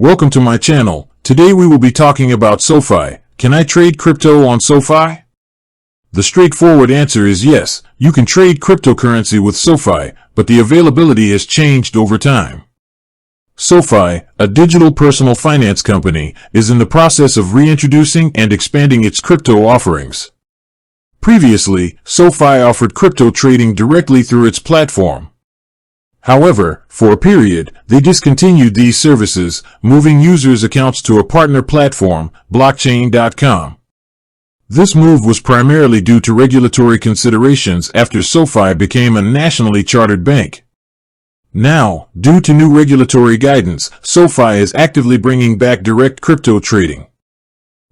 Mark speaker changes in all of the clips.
Speaker 1: Welcome to my channel. Today we will be talking about SoFi. Can I trade crypto on SoFi? The straightforward answer is yes, you can trade cryptocurrency with SoFi, but the availability has changed over time. SoFi, a digital personal finance company, is in the process of reintroducing and expanding its crypto offerings. Previously, SoFi offered crypto trading directly through its platform. However, for a period, they discontinued these services, moving users' accounts to a partner platform, blockchain.com. This move was primarily due to regulatory considerations after SoFi became a nationally chartered bank. Now, due to new regulatory guidance, SoFi is actively bringing back direct crypto trading.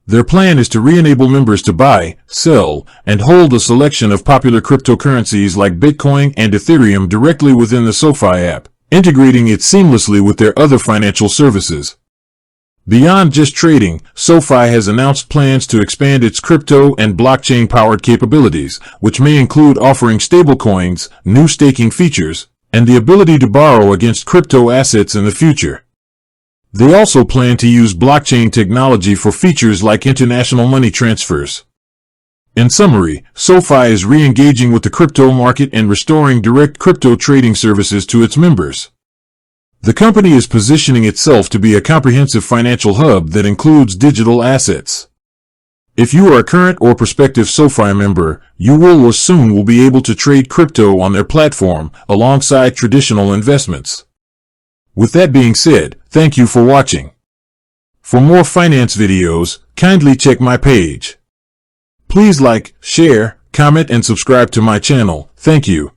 Speaker 1: Their plan is to re-enable members to buy, sell, and hold a selection of popular cryptocurrencies like Bitcoin and Ethereum directly within the SoFi app, integrating it seamlessly with their other financial services. Beyond just trading, SoFi has announced plans to expand its crypto and blockchain-powered capabilities, which may include offering stablecoins, new staking features, and the ability to borrow against crypto assets in the future. They also plan to use blockchain technology for features like international money transfers. In summary, SoFi is re-engaging with the crypto market and restoring direct crypto trading services to its members. The company is positioning itself to be a comprehensive financial hub that includes digital assets. If you are a current or prospective SoFi member, you will or soon will be able to trade crypto on their platform alongside traditional investments. With that being said, thank you for watching. For more finance videos, kindly check my page. Please like, share, comment, and subscribe to my channel. Thank you.